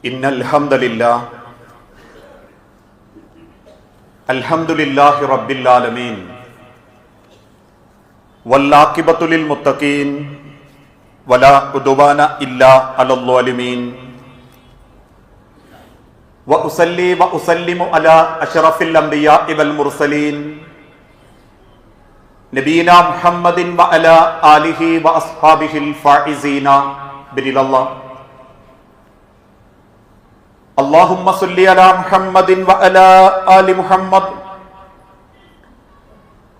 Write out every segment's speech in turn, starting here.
ഇന്നൽ ഹംദലില്ലാഹ് അൽഹംദുലില്ലാഹി റബ്ബിൽ ആലമീൻ വല്ലാഖിബത്തു ലിൽ മുത്തഖീൻ വലാ ഉദ്വാന ഇല്ലാ അലൽ ളാലിമീൻ വഉസല്ലി വഉസല്ലിമു അലാ അഷ്റഫിൽ അംബിയാഇ വൽ മുർസലീൻ നബീനാ മുഹമ്മദിൻ വഅലാ ആലിഹി വഅസ്ഹാബിഹിൽ ഫായിസീന ബിരില്ലല്ലാഹ്. اللهم صل على محمد وعلى آل محمد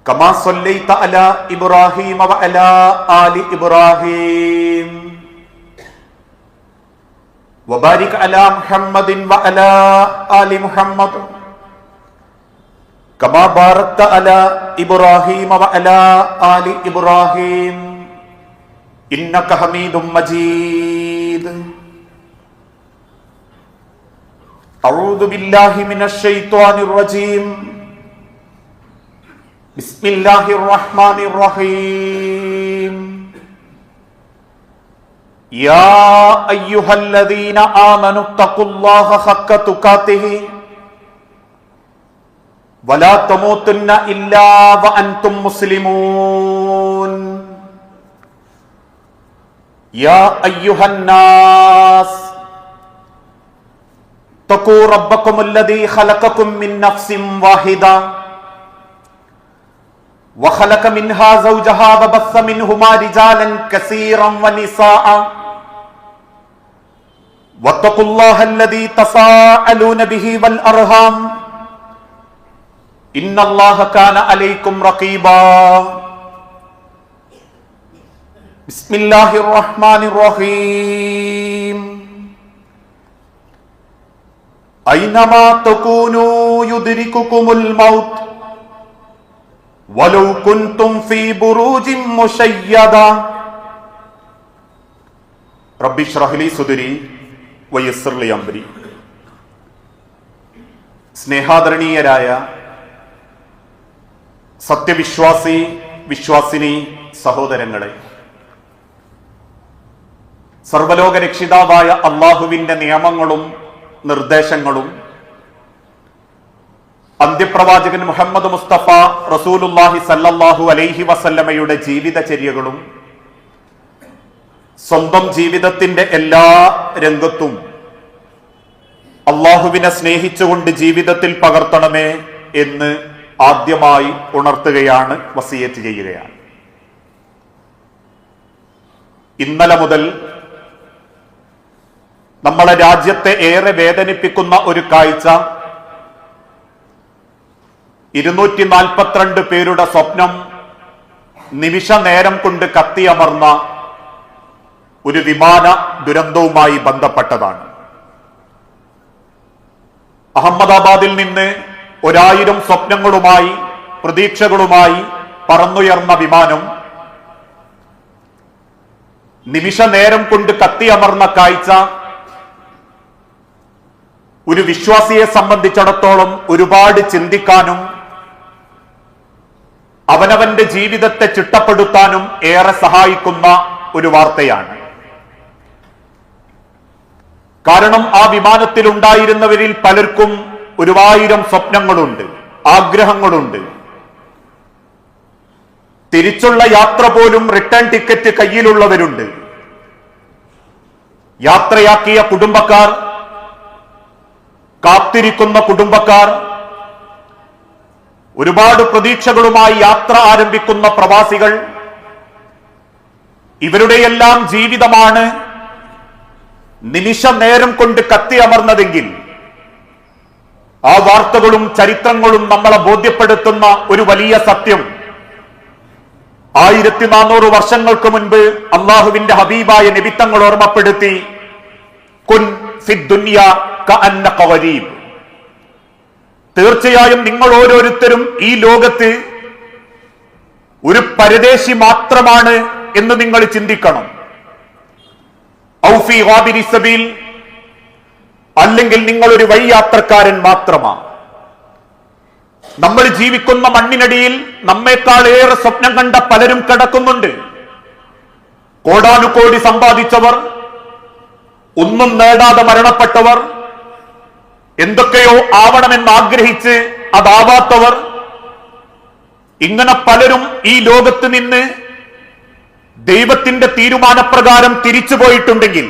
كما صليت على إبراهيم وعلى آل إبراهيم وبارك على محمد وعلى آل محمد كما باركت على إبراهيم وعلى آل إبراهيم إنك حميد مجيد. أعوذ بالله من الشيطان الرجيم. بسم الله الرحمن الرحيم. يا أيها الذين آمنوا اتقوا الله حق تقاته ولا تموتن إلا وأنتم مسلمون. يا أيها الناس اتقوا ربكم الذي خلقكم من نفس واحدة وخلق منها زوجها وبث منهما رجالا كثيرا ونساء واتقوا الله الذي تساءلون به والأرحام إن الله كان عليكم رقيبا. بسم الله الرحمن الرحيم. أينما تكونوا يدرككم الموت ولو كنتم في بروج مشيدة. رب اشرح لي صدري ويسر لي أمري. സ്നേഹാദരണീയരായ സത്യവിശ്വാസി വിശ്വാസിനി സഹോദരങ്ങളെ, സർവലോക രക്ഷിതാവായ അള്ളാഹുവിന്റെ നിയമങ്ങളും നിർദ്ദേശങ്ങളും അന്ത്യപ്രവാചകൻ മുഹമ്മദ് മുസ്തഫ റസൂലുള്ളാഹി സല്ലല്ലാഹു അലൈഹി വസല്ലമയുടെ ജീവിതചര്യകളും സ്വന്തം ജീവിതത്തിന്റെ എല്ലാ രംഗത്തും അള്ളാഹുവിനെ സ്നേഹിച്ചുകൊണ്ട് ജീവിതത്തിൽ പകർത്തണമേ എന്ന് ആദ്യമായി ഉണർത്തുകയാണ്, വസിയത്ത് ചെയ്യുകയാണ്. ഇന്നലെ മുതൽ നമ്മളെ രാജ്യത്തെ ഏറെ വേദനിപ്പിക്കുന്ന ഒരു കാഴ്ച, 242 പേരുടെ സ്വപ്നം നിമിഷ നേരം കൊണ്ട് കത്തിയമർന്ന ഒരു വിമാന ദുരന്തവുമായി ബന്ധപ്പെട്ടതാണ്. അഹമ്മദാബാദിൽ നിന്ന് 1000 സ്വപ്നങ്ങളുമായി പ്രതീക്ഷകളുമായി പറന്നുയർന്ന വിമാനം നിമിഷ നേരം കൊണ്ട് കത്തിയമർന്ന കാഴ്ച ഒരു വിശ്വാസിയെ സംബന്ധിച്ചിടത്തോളം ഒരുപാട് ചിന്തിക്കാനും അവനവന്റെ ജീവിതത്തെ ചിട്ടപ്പെടുത്താനും ഏറെ സഹായിക്കുന്ന ഒരു വാർത്തയാണ്. കാരണം ആ വിമാനത്തിൽ ഉണ്ടായിരുന്നവരിൽ പലർക്കും 1000 സ്വപ്നങ്ങളുണ്ട്, ആഗ്രഹങ്ങളുണ്ട്. തിരിച്ചുള്ള യാത്ര പോലും റിട്ടേൺ ടിക്കറ്റ് കയ്യിലുള്ളവരുണ്ട്. യാത്രയാക്കിയ കുടുംബക്കാർ, കാത്തിരിക്കുന്ന കുടുംബക്കാർ, ഒരുപാട് പ്രതീക്ഷകളുമായി യാത്ര ആരംഭിക്കുന്ന പ്രവാസികൾ, ഇവരുടെയെല്ലാം ജീവിതമാണ് നിമിഷ നേരം കൊണ്ട് കത്തിയമർന്നതെങ്കിൽ ആ വാർത്തകളും ചരിത്രങ്ങളും നമ്മളെ ബോധ്യപ്പെടുത്തുന്ന ഒരു വലിയ സത്യം, 1400 വർഷങ്ങൾക്ക് മുൻപ് അള്ളാഹുവിന്റെ ഹബീബായ നബി തങ്ങൾ ഓർമ്മപ്പെടുത്തി, കുൻ ഫിദ് ദുനിയ കഅന്നക ഗരീബ്. തീർച്ചയായും നിങ്ങൾ ഓരോരുത്തരും ഈ ലോകത്ത് ഒരു പരദേശി മാത്രമാണ് എന്ന് നിങ്ങൾ ചിന്തിക്കണം. ഔ ഫീ ഗാബിരി സബീൽ, അല്ലെങ്കിൽ നിങ്ങൾ ഒരു വഴിയാത്രക്കാരൻ മാത്രമാണ്. നമ്മൾ ജീവിക്കുന്ന മണ്ണിനടിയിൽ നമ്മേക്കാൾ ഏറെ സ്വപ്നം കണ്ട പലരും കിടക്കുന്നുണ്ട്. കോടാനുകോടി സമ്പാദിച്ചവർ, ഒന്നും നേടാതെ മരണപ്പെട്ടവർ, എന്തൊക്കെയോ ആവണമെന്ന് ആഗ്രഹിച്ച് അതാവാത്തവർ, ഇങ്ങനെ പലരും ഈ ലോകത്ത് നിന്ന് ദൈവത്തിന്റെ തീരുമാനപ്രകാരം തിരിച്ചുപോയിട്ടുണ്ടെങ്കിൽ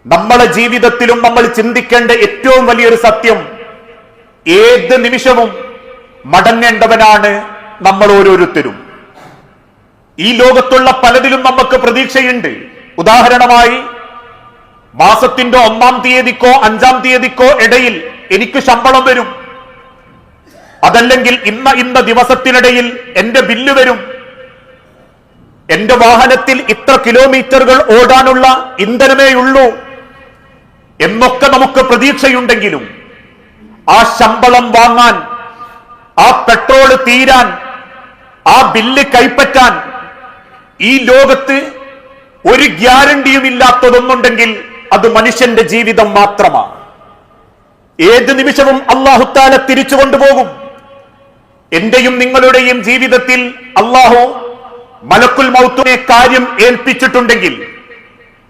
നമ്മളെ ജീവിതത്തിലും നമ്മൾ ചിന്തിക്കേണ്ട ഏറ്റവും വലിയൊരു സത്യം, ഏത് നിമിഷവും മടങ്ങേണ്ടവനാണ് നമ്മൾ ഓരോരുത്തരും. ഈ ലോകത്തുള്ള പലതിലും നമുക്ക് പ്രതീക്ഷയുണ്ട്. ഉദാഹരണമായി, മാസത്തിന്റെ 1-ാം തീയതിക്കോ 5-ാം തീയതിക്കോ ഇടയിൽ എനിക്ക് ശമ്പളം വരും, അതല്ലെങ്കിൽ ഇന്ന ദിവസത്തിനിടയിൽ എന്റെ ബില്ല് വരും, എന്റെ വാഹനത്തിൽ ഇത്ര കിലോമീറ്ററുകൾ ഓടാനുള്ള ഇന്ധനമേയുള്ളൂ എന്നൊക്കെ നമുക്ക് പ്രതീക്ഷയുണ്ടെങ്കിലും ആ ശമ്പളം വാങ്ങാൻ, ആ പെട്രോള് തീരാൻ, ആ ബില്ല് കൈപ്പറ്റാൻ ഈ ലോകത്ത് ഒരു ഗ്യാരണ്ടിയുമില്ലാത്തതൊന്നുണ്ടെങ്കിൽ അത് മനുഷ്യന്റെ ജീവിതം മാത്രമാണ്. ഏത് നിമിഷവും അല്ലാഹു തആല തിരിച്ചു കൊണ്ടുപോകും. എന്റെയും നിങ്ങളുടെയും ജീവിതത്തിൽ അല്ലാഹു മലക്കുൽ മൗത്തിനെ കാര്യം ഏൽപ്പിച്ചിട്ടുണ്ടെങ്കിൽ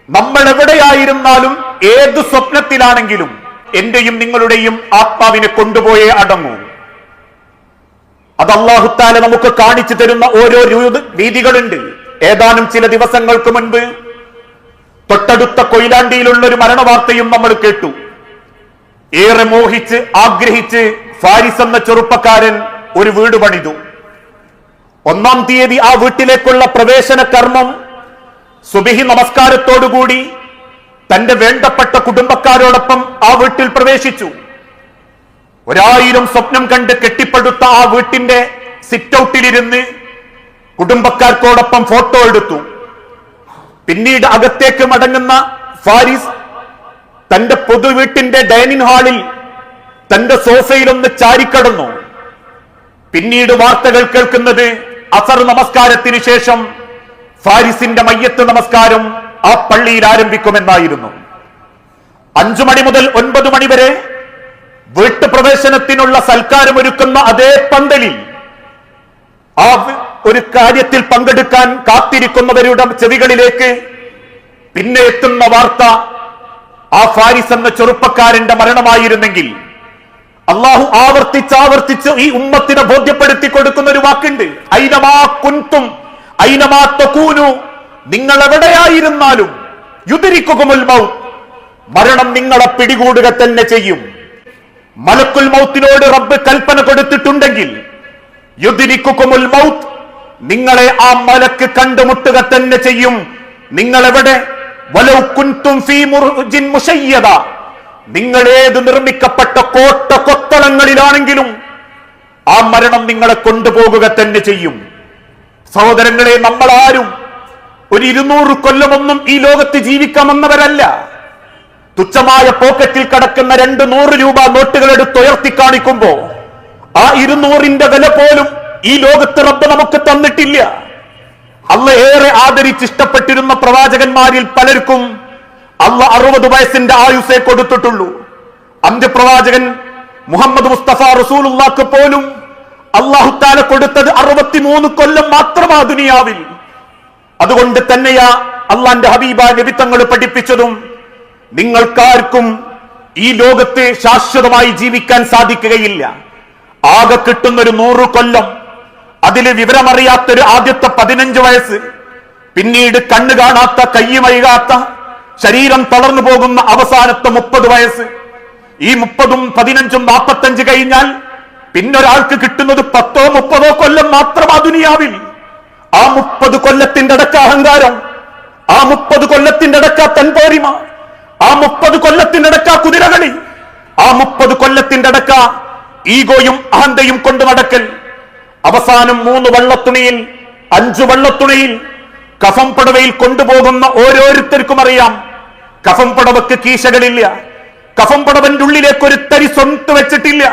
നമ്മൾ എവിടെയായിരുന്നാലും ഏത് സ്വപ്നത്തിലാണെങ്കിലും എന്റെയും നിങ്ങളുടെയും ആത്മാവിനെ കൊണ്ടുപോയേ അടങ്ങൂ. അത് അല്ലാഹു തആല നമുക്ക് കാണിച്ചു തരുന്ന ഓരോ രീതികളുണ്ട്. ഏതാനും ചില ദിവസങ്ങൾക്ക് മുൻപ് തൊട്ടടുത്ത കൊയിലാണ്ടിയിലുള്ള ഒരു മരണവാർത്തയും നമ്മൾ കേട്ടു. ഏറെ മോഹിച്ച് ആഗ്രഹിച്ച് ഫാരിസ് എന്ന ചെറുപ്പക്കാരൻ ഒരു വീട് പണിതു. 1-ാം തീയതി ആ വീട്ടിലേക്കുള്ള പ്രവേശന കർമ്മം സുബഹി നമസ്കാരത്തോടുകൂടി തന്റെ വേണ്ടപ്പെട്ട കുടുംബക്കാരോടൊപ്പം ആ വീട്ടിൽ പ്രവേശിച്ചു. 1000 സ്വപ്നം കണ്ട് കെട്ടിപ്പടുത്ത ആ വീട്ടിന്റെ സിറ്റ് ഔട്ടിലിരുന്ന് കുടുംബക്കാർക്കോടൊപ്പം ഫോട്ടോ എടുത്തു. പിന്നീട് അകത്തേക്ക് മടങ്ങുന്ന ഫാരിസ് തന്റെ പൊതുവീട്ടിന്റെ ഡൈനിങ് ഹാളിൽ തന്റെ സോഫയിലൊന്ന് ചാരിക്കടന്നു. പിന്നീട് വാർത്തകൾ കേൾക്കുന്നത് അസർ നമസ്കാരത്തിന് ശേഷം ഫാരിസിന്റെ മയ്യത്ത് നമസ്കാരം ആ പള്ളിയിൽ ആരംഭിക്കുമെന്നായിരുന്നു. 5 മണി മുതൽ 9 മണി വരെ വീട്ടുപ്രവേശനത്തിനുള്ള സൽക്കാരമൊരുക്കുന്ന അതേ പന്തലിൽ ആ ഒരു കാര്യത്തിൽ പങ്കെടുക്കാൻ കാത്തിരിക്കുന്നവരുടെ ചെവികളിലേക്ക് പിന്നെ എത്തുന്ന വാർത്ത ആ ഫാരിസ് എന്ന ചെറുപ്പക്കാരന്റെ മരണമായിരുന്നെങ്കിൽ അള്ളാഹു ആവർത്തിച്ച് ഈ ഉമ്മത്തിനെ ബോധ്യപ്പെടുത്തി കൊടുക്കുന്ന ഒരു വാക്കുണ്ട്, ഐനമാ കുൻതും ഐനമാ തകൂനു, നിങ്ങൾ എവിടെയായിരുന്നാലും യുദ്രിക്കുകുമുൽ മൗത്ത്, മരണം നിങ്ങളെ പിടികൂടുക തന്നെ ചെയ്യും. മലക്കുൽ മൗത്തിനോട് റബ്ബ് കൽപ്പന കൊടുത്തിട്ടുണ്ടെങ്കിൽ യുദ്രിക്കുകുമുൽ മൗത്ത്, നിങ്ങളെ ആ മലക്ക് കണ്ടുമുട്ടുക തന്നെ ചെയ്യും. നിങ്ങൾ എവിടെ, വലൗ കുൻതും ഫീ മുർജിൻ മുശയ്യദ, നിങ്ങൾ ഏത് നിർമ്മിക്കപ്പെട്ട കോട്ട കൊത്തളങ്ങളിലാണെങ്കിലും ആ മരണം നിങ്ങളെ കൊണ്ടുപോകുക തന്നെ ചെയ്യും. സഹോദരങ്ങളെ, നമ്മളാരും ഒരു 200 കൊല്ലമൊന്നും ഈ ലോകത്ത് ജീവിക്കാമെന്നവരല്ല. തുച്ഛമായ പോക്കറ്റിൽ കിടക്കുന്ന 200 രൂപ നോട്ടുകൾ എടുത്ത് ഉയർത്തി കാണിക്കുമ്പോ ആ 200ന്റെ വില പോലും ഈ ലോകത്ത് റബ്ബ് നമുക്ക് തന്നിട്ടില്ല. അള്ള ഏറെ ആദരിച്ച് ഇഷ്ടപ്പെട്ടിരുന്ന പ്രവാചകന്മാരിൽ പലർക്കും അള്ള 60 വയസ്സിന്റെ ആയുസ്സേ കൊടുത്തിട്ടുള്ളൂ. അന്ത്യപ്രവാചകൻ മുഹമ്മദ് മുസ്തഫ റസൂലുള്ളാഹ്ക്ക് പോലും അല്ലാഹു തആല കൊടുത്തത് 63 കൊല്ലം മാത്രമാ ദുനിയാവിൽ. അതുകൊണ്ട് തന്നെയാ അള്ളാന്റെ ഹബീബായ നബി തങ്ങൾ പഠിപ്പിച്ചതും നിങ്ങൾക്കാർക്കും ഈ ലോകത്ത് ശാശ്വതമായി ജീവിക്കാൻ സാധിക്കുകയില്ല. ആകെ കിട്ടുന്നൊരു 100 കൊല്ലം, അതില് വിവരമറിയാത്തൊരു ആദ്യത്തെ 15 വയസ്സ്, പിന്നീട് കണ്ണ് കാണാത്ത കയ്യുമൈകാത്ത ശരീരം തളർന്നു പോകുന്ന അവസാനത്തെ 30 വയസ്സ്. ഈ 30ഉം 15ഉം 45 കഴിഞ്ഞാൽ പിന്നൊരാൾക്ക് കിട്ടുന്നത് 10ഓ 30ഓ കൊല്ലം മാത്രമാ ദുനിയാവിൽ. ആ 30 കൊല്ലത്തിന്റെ അടക്ക അഹങ്കാരം, ആ 30 കൊല്ലത്തിന്റെ അടക്ക തൻപോരിമ, ആ 30 കൊല്ലത്തിന്റെ അടക്ക കുതിരകളി, ആ 30 കൊല്ലത്തിന്റെ അടക്ക ഈഗോയും അഹന്തയും കൊണ്ട് നടക്കൽ. അവസാനം 3 വള്ളത്തുണിയിൽ 5 വള്ളത്തുണിയിൽ കഫം പടവയിൽ കൊണ്ടുപോകുന്ന ഓരോരുത്തർക്കും അറിയാം, കഫം പടവക്ക് കീശകളില്ല, കഫം പടവന്റെ ഉള്ളിലേക്ക് ഒരു തരി സ്വന്ത് വെച്ചിട്ടില്ല.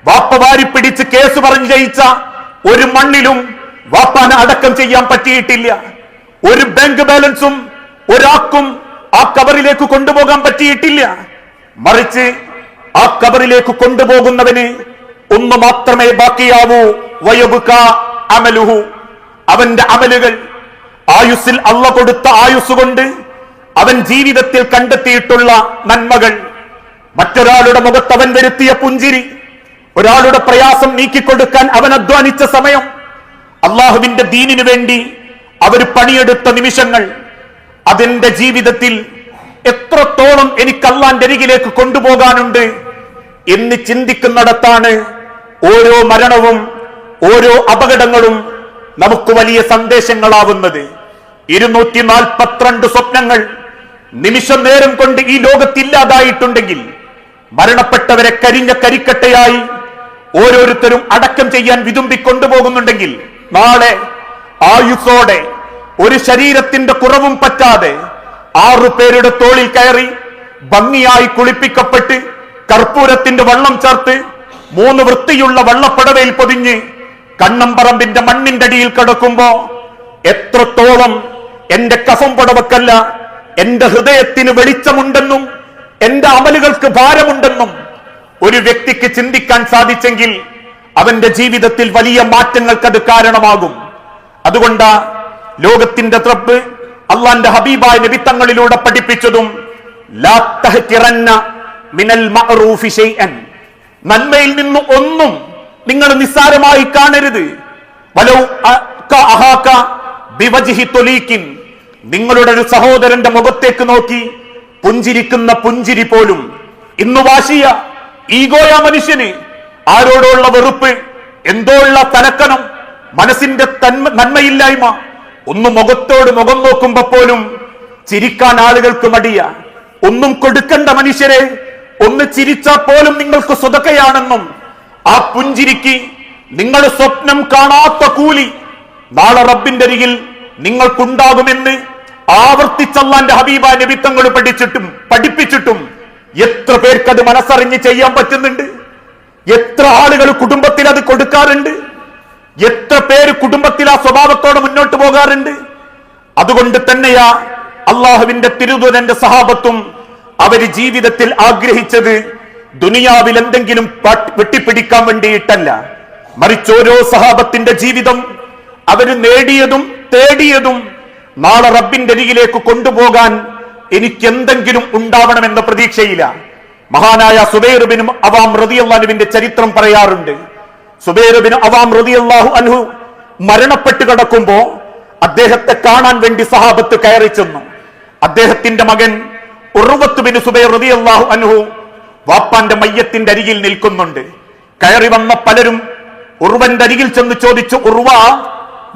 വാപ്പ വാരി പിടിച്ച് കേസ് പറഞ്ഞ് ജയിച്ച ഒരു മണ്ണിലും വാപ്പാനെ അടക്കം ചെയ്യാൻ പറ്റിയിട്ടില്ല. ഒരു ബാങ്ക് ബാലൻസും ഒരാൾക്കും ആ കബറിലേക്ക് കൊണ്ടുപോകാൻ പറ്റിയിട്ടില്ല. മറിച്ച് ആ കബറിലേക്ക് കൊണ്ടുപോകുന്നവന് ഒന്ന് മാത്രമേ ബാക്കിയാവൂ, വയബുക അമലുഹു, അവന്റെ അമലുകൾ. ആയുസ്സിൽ അള്ള കൊടുത്ത ആയുസ് കൊണ്ട് അവൻ ജീവിതത്തിൽ കണ്ടെത്തിയിട്ടുള്ള നന്മകൾ, മറ്റൊരാളുടെ മുഖത്ത് അവൻ വരുത്തിയ പുഞ്ചിരി, ഒരാളുടെ പ്രയാസം നീക്കിക്കൊടുക്കാൻ അവൻ അധ്വാനിച്ച സമയം, അള്ളാഹുവിന്റെ ദീനിനു വേണ്ടി അവർ പണിയെടുത്ത നിമിഷങ്ങൾ, അതിന്റെ ജീവിതത്തിൽ എത്രത്തോളം എനിക്ക് അള്ളാന്റെ അരികിലേക്ക് കൊണ്ടുപോകാനുണ്ട് എന്ന് ചിന്തിക്കുന്നിടത്താണ് ഓരോ മരണവും ഓരോ അപകടങ്ങളും നമുക്ക് വലിയ സന്ദേശങ്ങളാവുന്നത്. 242 സ്വപ്നങ്ങൾ നിമിഷം നേരം കൊണ്ട് ഈ ലോകത്തില്ലാതായിട്ടുണ്ടെങ്കിൽ, മരണപ്പെട്ടവരെ കരിഞ്ഞ കരിക്കട്ടയായി ഓരോരുത്തരും അടക്കം ചെയ്യാൻ വിതുമ്പിക്കൊണ്ടുപോകുന്നുണ്ടെങ്കിൽ, നാളെ ആയുസ്സോടെ ഒരു ശരീരത്തിന്റെ കുറവും പറ്റാതെ 6 പേരുടെ തോളിൽ കയറി ഭംഗിയായി കുളിപ്പിക്കപ്പെട്ട് കർപ്പൂരത്തിന്റെ വെള്ളം ചേർത്ത് 3 വൃത്തിയുള്ള വെള്ളപ്പടവയിൽ പൊതിഞ്ഞ് കണ്ണമ്പറമ്പിന്റെ മണ്ണിന്റെ അടിയിൽ കിടക്കുമ്പോ എത്രത്തോളം എന്റെ കഫം പടവക്കല്ല, എന്റെ ഹൃദയത്തിന് വെളിച്ചമുണ്ടെന്നും എന്റെ അമലുകൾക്ക് ഭാരമുണ്ടെന്നും ഒരു വ്യക്തിക്ക് ചിന്തിക്കാൻ സാധിച്ചെങ്കിൽ അവന്റെ ജീവിതത്തിൽ വലിയ മാറ്റങ്ങൾക്ക് അത് കാരണമാകും. അതുകൊണ്ട് ലോകത്തിന്റെ റബ്ബ് അള്ളാന്റെ ഹബീബായ നബി തങ്ങളിലൂടെ പഠിപ്പിച്ചതും ലാ തഹ്കിറന്ന മിനൽ മഅറൂഫി ശൈഅൻ, നന്മയിൽ നിന്ന് ഒന്നും നിങ്ങൾ നിസ്സാരമായി കാണരുത്. വലൗ അഹാക ബിവജ്ഹി തൊലീകിൻ, നിങ്ങളുടെ ഒരു സഹോദരന്റെ മുഖത്തേക്ക് നോക്കി പുഞ്ചിരിക്കുന്ന പുഞ്ചിരി പോലും. ഇന്ന് വാശിയ ഈഗോയ മനുഷ്യന്, ആരോടുള്ള വെറുപ്പ്, എന്തോ ഉള്ള തലക്കനം, മനസ്സിന്റെ നന്മയില്ലായ്മ, ഒന്ന് മുഖത്തോട് മുഖം നോക്കുമ്പോ പോലും ചിരിക്കാൻ ആളുകൾക്ക് മടിയ. ഒന്നും കൊടുക്കണ്ട മനുഷ്യരെ, ഒന്ന് ചിരിച്ചാൽ പോലും നിങ്ങൾക്ക് സ്വതക്കയാണെന്നും ആ പുഞ്ചിരിക്ക് നിങ്ങൾ സ്വപ്നം കാണാത്ത കൂലി നാളെ റബ്ബിന്റെ അരികിൽ നിങ്ങൾക്കുണ്ടാകുമെന്ന് ആവർത്തിച്ചല്ലാന്റെ ഹബീബ നബി തങ്ങൾ പഠിപ്പിച്ചിട്ടും എത്ര പേർക്കത് മനസ്സറിഞ്ഞ് ചെയ്യാൻ പറ്റുന്നുണ്ട്? എത്ര ആളുകൾ കുടുംബത്തിൽ അത് കൊടുക്കാറുണ്ട്? എത്ര പേര് കുടുംബത്തിൽ ആ സ്വഭാവത്തോടെ മുന്നോട്ട് പോകാറുണ്ട്? അതുകൊണ്ട് തന്നെയാ അള്ളാഹുവിന്റെ തിരുദൂതന്റെ സഹാബത്തും അവര് ജീവിതത്തിൽ ആഗ്രഹിച്ചത് ദുനിയാവിൽ എന്തെങ്കിലും വെട്ടിപ്പിടിക്കാൻ വേണ്ടിയിട്ടല്ല, മറിച്ച് ഓരോ സഹാബത്തിന്റെ ജീവിതം അവര് നേടിയതും തേടിയതും നാളെ റബ്ബിന്റെ അരികിലേക്ക് കൊണ്ടുപോകാൻ എനിക്ക് എന്തെങ്കിലും ഉണ്ടാവണമെന്ന പ്രതീക്ഷയില്ല. മഹാനായ സുബൈർ ബിൻ അവാം റളിയല്ലാഹു അൻഹുവിന്റെ ചരിത്രം പറയാറുണ്ട്. സുബൈർ ബിൻ അവാം റളിയല്ലാഹു അൻഹു മരണപ്പെട്ട് കിടക്കുമ്പോ അദ്ദേഹത്തെ കാണാൻ വേണ്ടി സഹാബത്ത് കയറി ചെന്നു. അദ്ദേഹത്തിന്റെ മകൻ ഉർവത്ത് ബിൻ സുബൈർ റളിയല്ലാഹു അൻഹു വാപ്പാന്റെ മയ്യത്തിന്റെ അരികിൽ നിൽക്കുന്നുണ്ട്. കയറി വന്ന പലരും ഉർവന്റെ അരികിൽ ചെന്ന് ചോദിച്ചു, ഉർവ,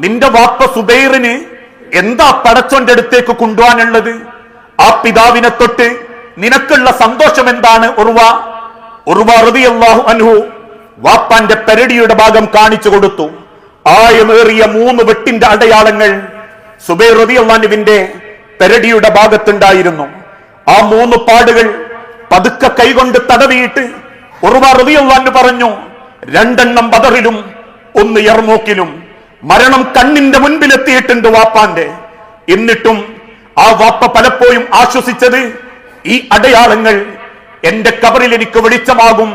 നിന്റെ വാപ്പ സുബൈറിന് എന്താ പടച്ചോന്റെ അടുത്തേക്ക് കൊണ്ടുപോകാനുള്ളത്? ആ പിതാവിനെ തൊട്ട് നിനക്കുള്ള സന്തോഷം എന്താണ് ഉർവ? ഉർവ റളിയല്ലാഹു അൻഹു വാപ്പാന്റെ പെരടിയുടെ ഭാഗം കാണിച്ചു കൊടുത്തു. ആയമേറിയ 3 വെട്ടിന്റെ അടയാളങ്ങൾ സുബൈർ റളിയല്ലാഹു അൻഹുവിന്റെ പെരടിയുടെ ഭാഗത്തുണ്ടായിരുന്നു. ആ 3 പാടുകൾ പതുക്കെ കൈകൊണ്ട് തടവിയിട്ട് ഉർവ റളിയല്ലാഹു അൻഹു പറഞ്ഞു, 2 ബദറിലും 1 യർമൂക്കിലും. മരണം കണ്ണിന്റെ മുൻപിലെത്തിയിട്ടുണ്ട് വാപ്പാന്റെ. എന്നിട്ടും ആ വാപ്പ പലപ്പോഴും ആശ്വസിച്ചത് ഈ അടയാളങ്ങൾ എന്റെ കബറിൽ എനിക്ക് വെളിച്ചമാകും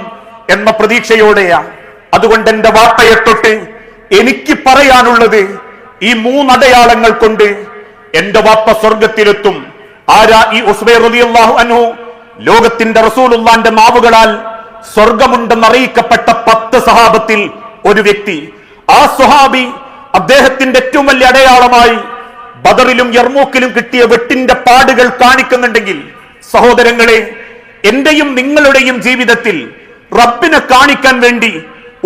എന്ന പ്രതീക്ഷയോടെയാ. അതുകൊണ്ട് എന്റെ വാപ്പയെ തൊട്ട് എനിക്ക് പറയാനുള്ളത് ഈ 3 അടയാളങ്ങൾ കൊണ്ട് എന്റെ വാപ്പ സ്വർഗത്തിലെത്തും. ആരാ ഈ ഉസ്ബൈർ റളിയല്ലാഹു അൻഹു? ലോകത്തിന്റെ റസൂലുള്ളാന്റെ നാവുകളാൽ സ്വർഗമുണ്ടെന്ന് അറിയിക്കപ്പെട്ട 10 സഹാബത്തിൽ ഒരു വ്യക്തി. ആ സ്വഹാബി അദ്ദേഹത്തിന്റെ ഏറ്റവും വലിയ അടയാളമായി ബദറിലും യർമൂക്കിലും കിട്ടിയ വെട്ടിന്റെ പാടുകൾ കാണിക്കുന്നുണ്ടെങ്കിൽ, സഹോദരങ്ങളെ, എന്റെയും നിങ്ങളുടെയും ജീവിതത്തിൽ റബ്ബിനെ കാണിക്കാൻ വേണ്ടി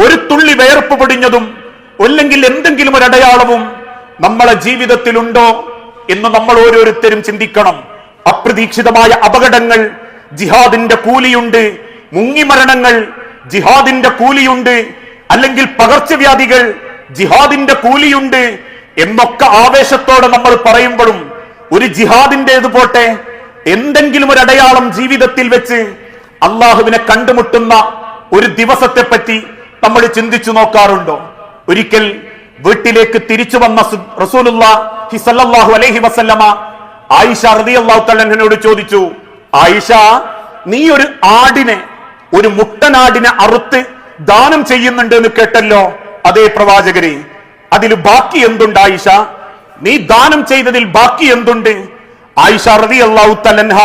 ഒരു തുള്ളി വേർപ്പ് പൊടിഞ്ഞതും അല്ലെങ്കിൽ എന്തെങ്കിലും ഒരു അടയാളവും നമ്മളെ ജീവിതത്തിലുണ്ടോ എന്ന് നമ്മൾ ഓരോരുത്തരും ചിന്തിക്കണം. അപ്രതീക്ഷിതമായ അപകടങ്ങൾ ജിഹാദിന്റെ കൂലിയുണ്ട്, മുങ്ങിമരണങ്ങൾ ജിഹാദിന്റെ കൂലിയുണ്ട്, അല്ലെങ്കിൽ പകർച്ചവ്യാധികൾ ജിഹാദിന്റെ കൂലിയുണ്ട് എന്നൊക്കെ ആവേശത്തോടെ നമ്മൾ പറയുമ്പോഴും ഒരു ജിഹാദിന്റേത് പോട്ടെ, എന്തെങ്കിലും ഒരു അടയാളം ജീവിതത്തിൽ വെച്ച് അള്ളാഹുവിനെ കണ്ടുമുട്ടുന്ന ഒരു ദിവസത്തെ പറ്റി നമ്മൾ ചിന്തിച്ചു നോക്കാറുണ്ടോ? ഒരിക്കൽ വീട്ടിലേക്ക് തിരിച്ചു വന്ന റസൂലുള്ളാഹി സ്വല്ലല്ലാഹു അലൈഹി വസല്ലമ ആയിഷ റളിയല്ലാഹു തആല അൻഹയോട് ചോദിച്ചു, ആയിഷ, നീ ഒരു ആടിനെ, ഒരു മുട്ടനാടിനെ അറുത്ത് ദാനം ചെയ്യുന്നുണ്ട് എന്ന് കേട്ടല്ലോ. അതേ പ്രവാചകരെ, അതിൽ ബാക്കി എന്തുണ്ട് ആയിഷ? നീ ദാനം ചെയ്തതിൽ ബാക്കി എന്തുണ്ട്? ആയിഷ റളിയല്ലാഹു തആല അൻഹ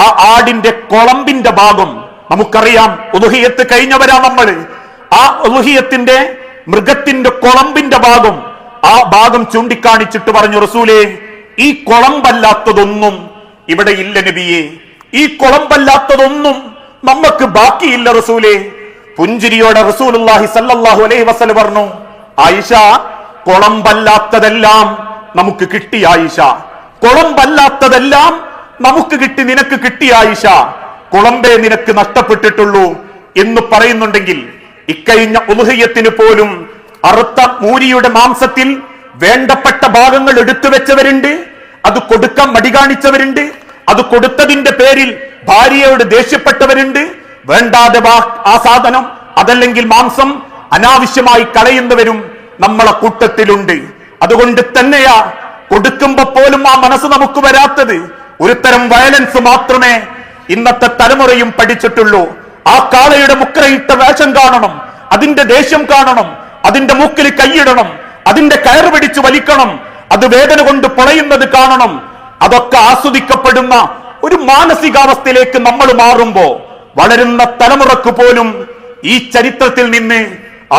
ആ ആടിന്റെ കൊളമ്പിന്റെ ഭാഗം, നമുക്കറിയാം ഉളുഹിയത്ത് കഴിഞ്ഞവരാ നമ്മൾ, ആ ഉളുഹിയത്തിന്റെ മൃഗത്തിന്റെ കൊളമ്പിന്റെ ഭാഗം, ആ ഭാഗം ചൂണ്ടിക്കാണിച്ചിട്ട് പറഞ്ഞു, റസൂലേ ഈ കൊളമ്പല്ലാത്തതൊന്നും ഇവിടെ ഇല്ല നബിയെ, ഈ കൊളമ്പല്ലാത്തതൊന്നും നമുക്ക് ബാക്കിയില്ല റസൂലേ. പുഞ്ചിരിയോടെ റസൂലുള്ളാഹി സ്വല്ലല്ലാഹു അലൈഹി വസല്ലം പറഞ്ഞു, ആയിഷ കൊളമ്പല്ലാത്തതെല്ലാം നമുക്ക് കിട്ടി ആയിഷ, കൊളമ്പല്ലാത്തതെല്ലാം നമുക്ക് കിട്ടി, നിനക്ക് കിട്ടി ആയിഷ, കുളമ്പേ നിനക്ക് നഷ്ടപ്പെട്ടിട്ടുള്ളൂ എന്ന് പറയുന്നുണ്ടെങ്കിൽ, ഇക്കഴിഞ്ഞ ഉളുഹിയത്തിന് പോലും അറുത്ത മൂരിയുടെ മാംസത്തിൽ വേണ്ടപ്പെട്ട ഭാഗങ്ങൾ എടുത്തു വെച്ചവരുണ്ട്, അത് കൊടുക്കാൻ മടി കാണിച്ചവരുണ്ട്, അത് കൊടുത്തതിന്റെ പേരിൽ ഭാര്യയോട് ദേഷ്യപ്പെട്ടവരുണ്ട്, വേണ്ടാതെ ആ സാധനം അതല്ലെങ്കിൽ മാംസം അനാവശ്യമായി കളയുന്നവരും നമ്മളെ കൂട്ടത്തിലുണ്ട്. അതുകൊണ്ട് തന്നെയാ കൊടുക്കുമ്പോ പോലും ആ മനസ്സ് നമുക്ക് വരാത്തത്. ഒരുതരം വയലൻസ് മാത്രമേ ഇന്നത്തെ തലമുറയും പഠിച്ചിട്ടുള്ളൂ. ആ കാളയുടെ മുക്കറയിട്ട വേഷം കാണണം, അതിന്റെ ദേഷ്യം കാണണം, അതിന്റെ മൂക്കിൽ കൈയിടണം, അതിന്റെ കയറ് പിടിച്ചു വലിക്കണം, അത് വേദന കൊണ്ട് പൊളയുന്നത് കാണണം. അതൊക്കെ ആസ്വദിക്കപ്പെടുന്ന ഒരു മാനസികാവസ്ഥയിലേക്ക് നമ്മൾ മാറുമ്പോ വളരുന്ന തലമുറക്ക് പോലും ഈ ചരിത്രത്തിൽ നിന്ന്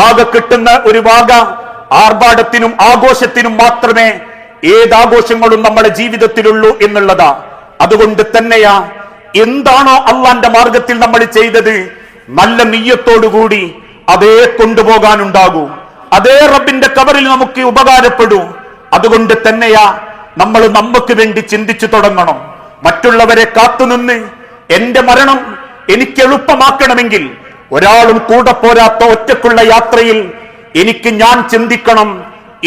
ആകെ കിട്ടുന്ന ഒരു വാഗ ആർഭാടത്തിനും ആഘോഷത്തിനും മാത്രമേ ഏതാഘോഷങ്ങളും നമ്മുടെ ജീവിതത്തിലുള്ളൂ എന്നുള്ളതാ. അതുകൊണ്ട് തന്നെയാ എന്താണോ അള്ളാന്റെ മാർഗത്തിൽ നമ്മൾ ചെയ്തത്, നല്ല നിയ്യത്തോടുകൂടി അതേ കൊണ്ടുപോകാനുണ്ടാകൂ, അതേ റബ്ബിന്റെ കബറിൽ നമുക്ക് ഉപകാരപ്പെടൂ. അതുകൊണ്ട് തന്നെയാ നമ്മൾ നമുക്ക് വേണ്ടി ചിന്തിച്ചു തുടങ്ങണം. മറ്റുള്ളവരെ കാത്തുനിന്ന് എന്റെ മരണം എനിക്ക് എളുപ്പമാക്കണമെങ്കിൽ ഒരാളും കൂടെ പോരാത്ത ഒറ്റക്കുള്ള യാത്രയിൽ എനിക്ക് ഞാൻ ചിന്തിക്കണം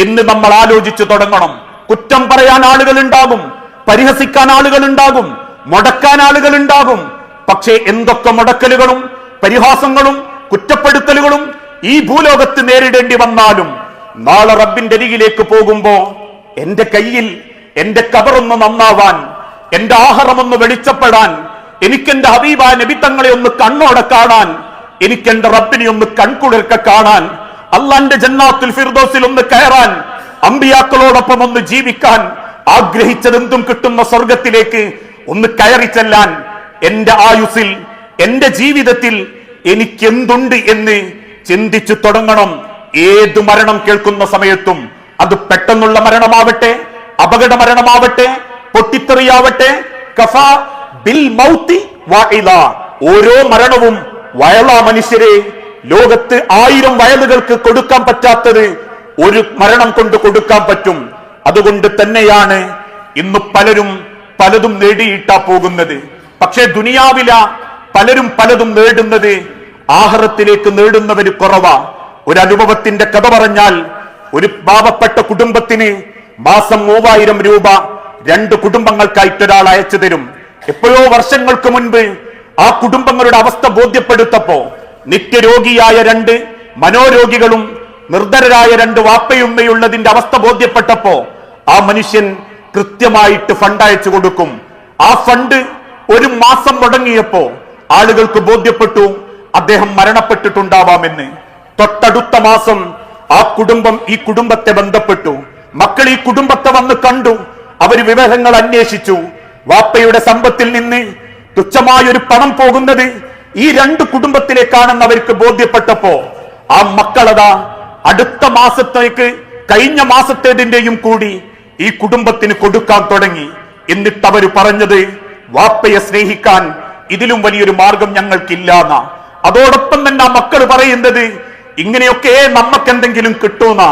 എന്ന് നമ്മൾ ആലോചിച്ചു തുടങ്ങണം. കുറ്റം പറയാൻ ആളുകൾ ഉണ്ടാകും, പരിഹസിക്കാൻ ആളുകൾ ഉണ്ടാകും, മുടക്കാൻ ആളുകൾ ഉണ്ടാകും. പക്ഷേ എന്തൊക്കെ മുടക്കലുകളും പരിഹാസങ്ങളും കുറ്റപ്പെടുത്തലുകളും ഈ ഭൂലോകത്ത് നേരിടേണ്ടി വന്നാലും നാളെ റബ്ബിന്റെ അരികിലേക്ക് പോകുമ്പോ എന്റെ കയ്യിൽ എന്റെ കബറൊന്ന് നന്നാവാൻ, എന്റെ ആഹാരമൊന്ന് വെളിച്ചപ്പെടാൻ, എനിക്കെന്റെ ഹബീബായ നബി തങ്ങളെ ഒന്ന് കണ്ണോടെ കാണാൻ, എനിക്കെന്റെ റബ്ബിനെ ഒന്ന് കൺകുളിർക്ക കാണാൻ, അള്ളാന്റെ ജന്നാത്തുൽ ഫിർദൗസിൽ ഒന്ന് കയറാൻ, അമ്പിയാക്കളോടൊപ്പം ഒന്ന് ജീവിക്കാൻ, ആഗ്രഹിച്ചതെന്തും കിട്ടുന്ന സ്വർഗത്തിലേക്ക് ഒന്ന് കയറി ചെല്ലാൻ എന്റെ ആയുസ്സിൽ എന്റെ ജീവിതത്തിൽ എനിക്കെന്തുണ്ട് എന്ന് ചിന്തിച്ചു തുടങ്ങണം. ഏതു മരണം കേൾക്കുന്ന സമയത്തും, അത് പെട്ടെന്നുള്ള മരണമാവട്ടെ, അപകട മരണമാവട്ടെ, പൊട്ടിത്തെറിയാവട്ടെ, കഫാ ബിൽ മൗതി വഇല, ഓരോ മരണവും വയലാ. മനുഷ്യരെ, ലോകത്ത് 1000 വയലുകൾക്ക് കൊടുക്കാൻ പറ്റാത്തത് ഒരു മരണം കൊണ്ട് കൊടുക്കാൻ പറ്റും. അതുകൊണ്ട് തന്നെയാണ് ഇന്ന് പലരും പലതും നേടിയിട്ടാ പോകുന്നത്. പക്ഷേ ദുനിയാവില പലരും പലതും നേടുന്നത്, ആഖിറത്തിലേക്ക് നേടുന്നവര് കുറവാ. ഒരു അനുഭവത്തിന്റെ കഥ പറഞ്ഞാൽ, ഒരു പാവപ്പെട്ട കുടുംബത്തിന് മാസം 3000 രൂപ 2 കുടുംബങ്ങൾക്കായിട്ട് ഒരാൾ അയച്ചു തരും. എപ്പോഴോ വർഷങ്ങൾക്ക് മുൻപ് ആ കുടുംബങ്ങളുടെ അവസ്ഥ ബോധ്യപ്പെടുത്തപ്പോ, നിത്യരോഗിയായ 2 മനോരോഗികളും നിർധരരായ 2 വാപ്പയുമ്മയുള്ളതിന്റെ അവസ്ഥ ബോധ്യപ്പെട്ടപ്പോ ആ മനുഷ്യൻ കൃത്യമായിട്ട് ഫണ്ട് അയച്ചു കൊടുക്കും. ആ ഫണ്ട് ഒരു മാസം മുടങ്ങിയപ്പോ ആളുകൾക്ക് ബോധ്യപ്പെട്ടു അദ്ദേഹം മരണപ്പെട്ടിട്ടുണ്ടാവാമെന്ന്. തൊട്ടടുത്ത മാസം ആ കുടുംബം ഈ കുടുംബത്തെ ബന്ധപ്പെട്ടു. മക്കൾ ഈ കുടുംബത്തെ വന്ന് കണ്ടു, അവര് വിവരങ്ങൾ അന്വേഷിച്ചു. വാപ്പയുടെ സമ്പത്തിൽ നിന്ന് തുച്ഛമായൊരു പണം പോകുന്നത് ഈ 2 കുടുംബത്തിലേക്കാണെന്ന് അവർക്ക് ബോധ്യപ്പെട്ടപ്പോ ആ മക്കളതാ അടുത്ത മാസത്തേക്ക് കഴിഞ്ഞ മാസത്തേതിന്റെയും കൂടി ഈ കുടുംബത്തിന് കൊടുക്കാൻ തുടങ്ങി. എന്നിട്ട് അവര് പറഞ്ഞത്, വാപ്പയെ സ്നേഹിക്കാൻ ഇതിലും വലിയൊരു മാർഗം ഞങ്ങൾക്കില്ലാന്ന. അതോടൊപ്പം തന്നെ ആ മക്കൾ പറയുന്നത്, ഇങ്ങനെയൊക്കെ നമുക്കെന്തെങ്കിലും കിട്ടൂന്ന.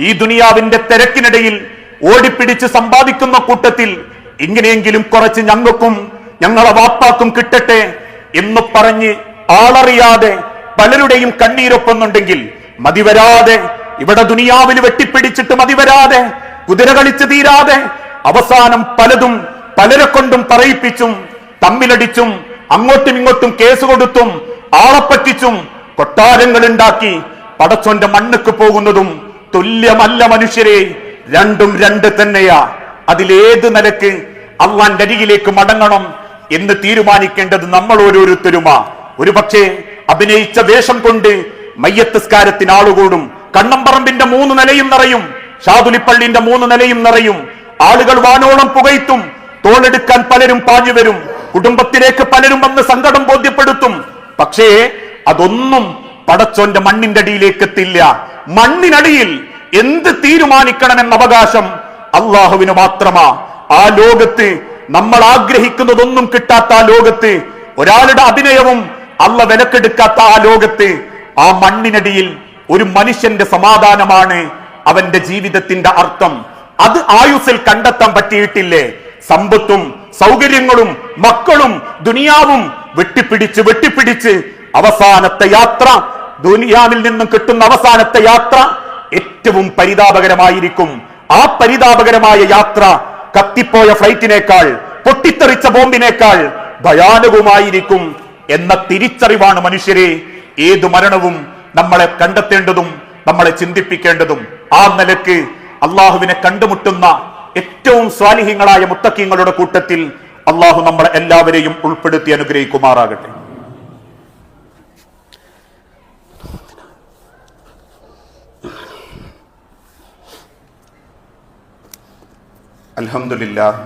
ഈ ദുനിയാവിന്റെ തിരക്കിനിടയിൽ ഓടിപ്പിടിച്ച് സമ്പാദിക്കുന്ന കൂട്ടത്തിൽ ഇങ്ങനെയെങ്കിലും കുറച്ച് ഞങ്ങൾക്കും ഞങ്ങളെ വാപ്പാക്കും കിട്ടട്ടെ എന്ന് പറഞ്ഞ് ആളറിയാതെ പലരുടെയും കണ്ണീരൊപ്പുന്നുണ്ടെങ്കിൽ മതിവരാതെ, ഇവിടെ ദുനിയാവിൽ വെട്ടിപ്പിടിച്ചിട്ട് മതിവരാതെ, കുതിര കളിച്ച് തീരാതെ, അവസാനം പലതും പലരെ കൊണ്ടും പറയിപ്പിച്ചും തമ്മിലടിച്ചും അങ്ങോട്ടും ഇങ്ങോട്ടും കേസ് കൊടുത്തും ആളപ്പറ്റിച്ചും കൊട്ടാരങ്ങൾ ഉണ്ടാക്കി പടച്ചോന്റെ മണ്ണുക്ക് പോകുന്നതും തുല്യമല്ല മനുഷ്യരെ. രണ്ടും 2 തന്നെയാ. അതിലേത് നിലക്ക് അള്ളാന്റെ അരികിലേക്ക് മടങ്ങണം എന്ന് തീരുമാനിക്കേണ്ടത് നമ്മൾ ഓരോരുത്തരുമാ. ഒരു പക്ഷേ അഭിനയിച്ച വേഷം കൊണ്ട് മയ്യത്തസ്കാരത്തിന് ആളുകൂടും. കണ്ണമ്പറമ്പിന്റെ 3 നിലയും നിറയും, ഷാദുലിപ്പള്ളിന്റെ 3 നിലയും നിറയും. ആളുകൾ വാനോളം പുകയ്ത്തും, തോളെടുക്കാൻ പലരും പാഞ്ഞു വരും, കുടുംബത്തിലേക്ക് പലരും വന്ന് സങ്കടം ബോധ്യപ്പെടുത്തും. പക്ഷേ അതൊന്നും പടച്ചോന്റെ മണ്ണിന്റെ അടിയിലേക്ക് എത്തില്ല. മണ്ണിനടിയിൽ എന്ത് തീരുമാനിക്കണമെന്ന അവകാശം അള്ളാഹുവിന് മാത്രമാ. ആ ലോകത്ത് നമ്മൾ ആഗ്രഹിക്കുന്നതൊന്നും കിട്ടാത്ത ആ ലോകത്ത്, ഒരാളുടെ അഭിനയവും അള്ള വിലക്കെടുക്കാത്ത ആ ലോകത്ത്, ആ മണ്ണിനടിയിൽ ഒരു മനുഷ്യന്റെ സമാധാനമാണ് അവന്റെ ജീവിതത്തിന്റെ അർത്ഥം. അത് ആയുസ്സിൽ കണ്ടെത്താൻ പറ്റിയിട്ടില്ലേ? സമ്പത്തും സൗകര്യങ്ങളും മക്കളും ദുനിയാവും വെട്ടിപ്പിടിച്ച് അവസാനത്തെ യാത്ര, ദുനിയാവിൽ നിന്നും കിട്ടുന്ന അവസാനത്തെ യാത്ര ഏറ്റവും പരിതാപകരമായിരിക്കും. ആ പരിതാപകരമായ യാത്ര കത്തിപ്പോയ ഫ്ലൈറ്റിനേക്കാൾ, പൊട്ടിത്തെറിച്ച ബോംബിനേക്കാൾ ഭയാനകമായിരിക്കും എന്ന തിരിച്ചറിവാണ് മനുഷ്യരെ ഏതു മരണവും നമ്മളെ കണ്ടെത്തേണ്ടതും നമ്മളെ ചിന്തിപ്പിക്കേണ്ടതും. ആ നിലക്ക് അള്ളാഹുവിനെ കണ്ടുമുട്ടുന്ന ഏറ്റവും സ്വാലിഹീങ്ങളായ മുത്തഖീങ്ങളുടെ കൂട്ടത്തിൽ അള്ളാഹു നമ്മളെ എല്ലാവരെയും ഉൾപ്പെടുത്തി അനുഗ്രഹിക്കുമാറാകട്ടെ. അൽഹംദുലില്ലാഹ്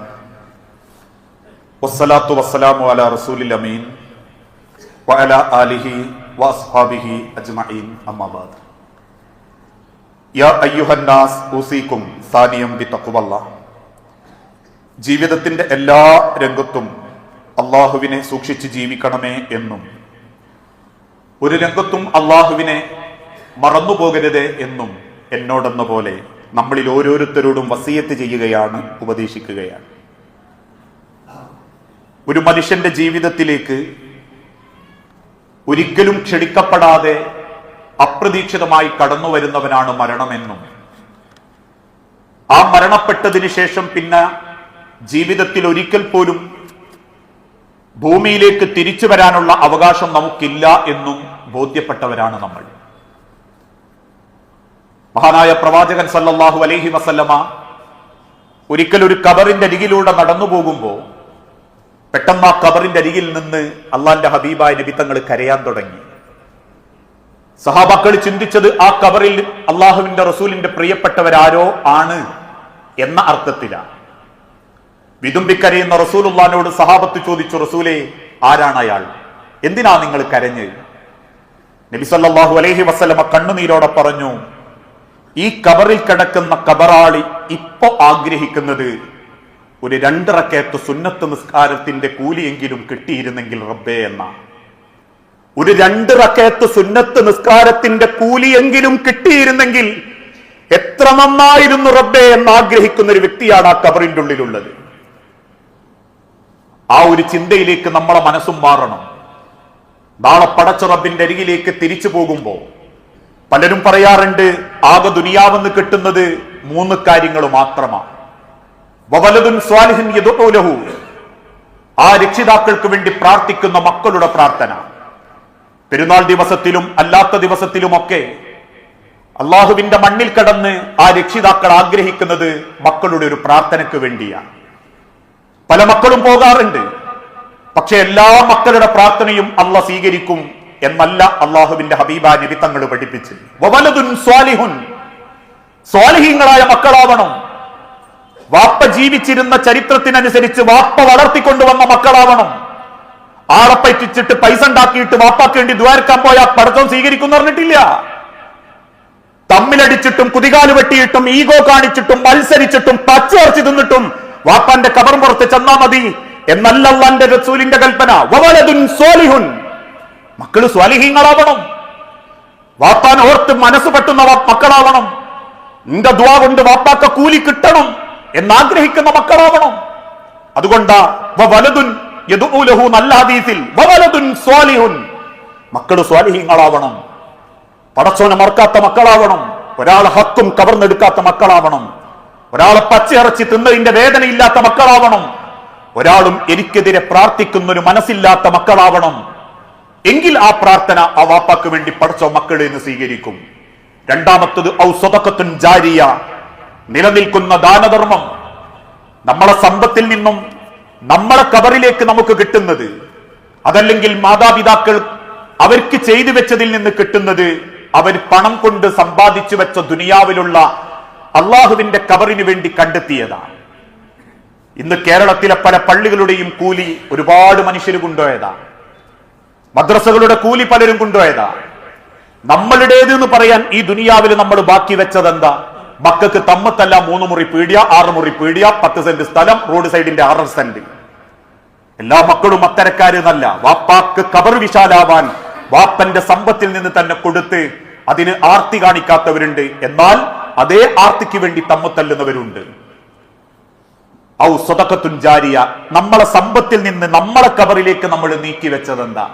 വസ്സലാത്തു വസ്സലാമു അലാ റസൂലിൽ അമീൻ വഅലാ ആലിഹി വഅസ്ഹാബിഹി അജ്മഈൻ. അമ്മാ ബഅദ്. യാ അയ്യുഹന്നാസ് ഊസീകും സാനിയം ബിതഖ്വല്ലാഹ്. ജീവിതത്തിന്റെ എല്ലാ രംഗത്തും അള്ളാഹുവിനെ സൂക്ഷിച്ച് ജീവിക്കണമേ എന്നും, ഒരു രംഗത്തും അള്ളാഹുവിനെ മറന്നുപോകരുത് എന്നും എന്നോടെന്ന പോലെ നമ്മളിൽ ഓരോരുത്തരോടും വസിയത്ത് ചെയ്യുകയാണ്, ഉപദേശിക്കുകയാണ്. ഒരു മനുഷ്യന്റെ ജീവിതത്തിലേക്ക് ഒരിക്കലും ക്ഷണിക്കപ്പെടാതെ അപ്രതീക്ഷിതമായി കടന്നു വരുന്നവനാണ് മരണമെന്നും, ആ മരണപ്പെട്ടതിന് ശേഷം പിന്നെ ജീവിതത്തിൽ ഒരിക്കൽ പോലും ഭൂമിയിലേക്ക് തിരിച്ചു വരാനുള്ള അവകാശം നമുക്കില്ല എന്നും ബോധ്യപ്പെട്ടവരാണ് നമ്മൾ. മഹാനായ പ്രവാചകൻ സല്ലല്ലാഹു അലൈഹി വസല്ലമ ഒരിക്കൽ ഒരു ഖബറിന്റെ അരികിലൂടെ നടന്നു പോകുമ്പോൾ പെട്ടെന്ന് ആ ഖബറിന്റെ അരികിൽ നിന്ന് അള്ളാന്റെ ഹബീബായ നബി തങ്ങൾ കരയാൻ തുടങ്ങി. സഹാബാക്കൾ ചിന്തിച്ചത് ആ ഖബറിൽ അള്ളാഹുവിന്റെ റസൂലിന്റെ പ്രിയപ്പെട്ടവരാരോ ആണ് എന്ന അർത്ഥത്തിലാണ്. വിതുമ്പിക്കരയുന്ന റസൂലുള്ളാഹിനോട് സഹാബത്ത് ചോദിച്ചു, റസൂലേ, ആരാണ് അയാൾ? എന്തിനാ നിങ്ങൾ കരഞ്ഞ്? നബി സല്ലല്ലാഹു അലൈഹി വസല്ലമ കണ്ണുനീരോടെ പറഞ്ഞു, ഈ ഖബറിൽ കിടക്കുന്ന ഖബറാളി ഇപ്പോ ആഗ്രഹിക്കുന്നത് ഒരു 2 റക്അത്ത് സുന്നത്ത് നിസ്കാരത്തിന്റെ കൂലിയെങ്കിലും കിട്ടിയിരുന്നെങ്കിൽ റബ്ബേ എന്ന. ഒരു 2 റക്അത്ത് സുന്നത്ത് നിസ്കാരത്തിന്റെ കൂലിയെങ്കിലും കിട്ടിയിരുന്നെങ്കിൽ എത്ര നന്നായിരുന്നു റബ്ബേ എന്ന് ആഗ്രഹിക്കുന്ന ഒരു വ്യക്തിയാണ് ആ ഖബറിന്റെ ഉള്ളിലുള്ളത്. ആ ഒരു ചിന്തയിലേക്ക് നമ്മളെ മനസ്സും മാറണം. നാളെ പടച്ച റബ്ബിന്റെ അരികിലേക്ക് തിരിച്ചു പോകുമ്പോ പലരും പറയാറുണ്ട്, ആകെ ദുനിയാവെന്ന് കിട്ടുന്നത് 3 കാര്യങ്ങൾ മാത്രമാണ്. വവലദുൻ സ്വാലിഹുൻ യദ്ഉ ലഹു, ആ രക്ഷിതാക്കൾക്ക് വേണ്ടി പ്രാർത്ഥിക്കുന്ന മക്കളുടെ പ്രാർത്ഥന. പെരുന്നാൾ ദിവസത്തിലും അല്ലാത്ത ദിവസത്തിലുമൊക്കെ അള്ളാഹുവിന്റെ മണ്ണിൽ കടന്ന് ആ രക്ഷിതാക്കൾ ആഗ്രഹിക്കുന്നത് മക്കളുടെ ഒരു പ്രാർത്ഥനയ്ക്ക് വേണ്ടിയാണ്. പല മക്കളും പോകാറുണ്ട്, പക്ഷെ എല്ലാ മക്കളുടെ പ്രാർത്ഥനയും അള്ളാഹ് സ്വീകരിക്കും എന്നല്ല അള്ളാഹുവിന്റെ ഹബീബ നബി തങ്ങൾ പഠിപ്പിച്ചു. വവലദുൻ സ്വാലിഹുൻ, സ്വാലിഹീങ്ങളായ മക്കളാവണം. വാപ്പ ജീവിച്ചിരുന്ന ചരിത്രത്തിനനുസരിച്ച് വാപ്പ വളർത്തിക്കൊണ്ടുവന്ന മക്കളാവണം. ആളെ പറ്റിച്ചിട്ട് പൈസ ഉണ്ടാക്കിയിട്ട് വാപ്പാക്ക് വേണ്ടി ദ്വാരക്കാൻ പോയാൽ പടച്ചോൻ സ്വീകരിക്കും പറഞ്ഞിട്ടില്ല. തമ്മിലടിച്ചിട്ടും കുതികാല് വെട്ടിയിട്ടും ഈഗോ കാണിച്ചിട്ടും മത്സരിച്ചിട്ടും പച്ചയർച്ചി തിന്നിട്ടും വാപ്പാന്റെ കബർ പുറത്ത് ചെന്നാ മതി എന്നല്ല അല്ലാഹുവിന്റെ റസൂലിന്റെ കൽപ്പന. വവലദുൻ സ്വാലിഹുൻ, മക്കള് സ്വാലിഹീങ്ങളാവണം. വാപ്പാൻ ഓർത്ത് മനസ്സ് പറ്റുന്ന മക്കളാവണം. നിന്റെ ദുആ കൊണ്ട് വാപ്പാക്ക കൂലി കിട്ടണം എന്നാഗ്രഹിക്കുന്ന മക്കളാവണം. അതുകൊണ്ടാ വവലദുൻ യദ്ഉ ലഹു നല്ല ഹദീസിൽ വവലദുൻ സ്വാലിഹുൻ, മക്കള് സ്വാലിഹീങ്ങളാവണം. പടച്ചോനെ മറക്കാത്ത മക്കളാവണം. ഒരാളെ ഹക്കും കവർന്നെടുക്കാത്ത മക്കളാവണം. ഒരാളെ പച്ചയിറച്ചി തിന്നതിന്റെ വേദനയില്ലാത്ത മക്കളാവണം. ഒരാളും എനിക്കെതിരെ പ്രാർത്ഥിക്കുന്നൊരു മനസ്സില്ലാത്ത മക്കളാവണം. എങ്കിൽ ആ പ്രാർത്ഥന ആ വാപ്പാക്ക് വേണ്ടി പടച്ചോ മക്കളെ എന്ന് സ്വീകരിക്കും. രണ്ടാമത്തത് ഔ സദഖത്തുൻ ജാരിയ, നിലനിൽക്കുന്ന ദാനധർമ്മം. നമ്മളെ സമ്പത്തിൽ നിന്നും നമ്മളെ ഖബറിലേക്ക് നമുക്ക് കിട്ടുന്നത്, അതല്ലെങ്കിൽ മാതാപിതാക്കൾ അവർക്ക് ചെയ്തു വെച്ചതിൽ നിന്ന് കിട്ടുന്നത്, അവർ പണം കൊണ്ട് സമ്പാദിച്ചു വെച്ച ദുനിയാവിലുള്ള അള്ളാഹുവിന്റെ ഖബറിന് വേണ്ടി കണ്ടെത്തിയതാണ്. ഇന്ന് കേരളത്തിലെ പല പള്ളികളുടെയും കൂലി ഒരുപാട് മനുഷ്യർ കൊണ്ടുപോയതാ. മദ്രസകളുടെ കൂലി പലരും കൊണ്ടുപോയതാ. നമ്മളുടേത് എന്ന് പറയാൻ ഈ ദുനിയാവിൽ നമ്മൾ ബാക്കി വെച്ചത് എന്താ? മക്കൾക്ക് തമ്മത്തല്ല 3 മുറി പീടിയ, 6 മുറി പീടിയ, 10 സെന്റ് സ്ഥലം, റോഡ് സൈഡിന്റെ 6 സെന്റ്. എല്ലാ മക്കളും അത്തരക്കാരെന്നല്ല. വാപ്പാക്ക് കബർ വിശാലാവാൻ വാപ്പന്റെ സമ്പത്തിൽ നിന്ന് തന്നെ കൊടുത്ത് അതിന് ആർത്തി കാണിക്കാത്തവരുണ്ട്. എന്നാൽ അതേ ആർത്തിക്ക് വേണ്ടി തമ്മുത്തല്ലുന്നവരുണ്ട്. ഔ സ്വതഖത്തുൻ ജാരിയ, നമ്മളെ സമ്പത്തിൽ നിന്ന് നമ്മളെ കബറിലേക്ക് നമ്മൾ നീക്കി വെച്ചത് എന്താ?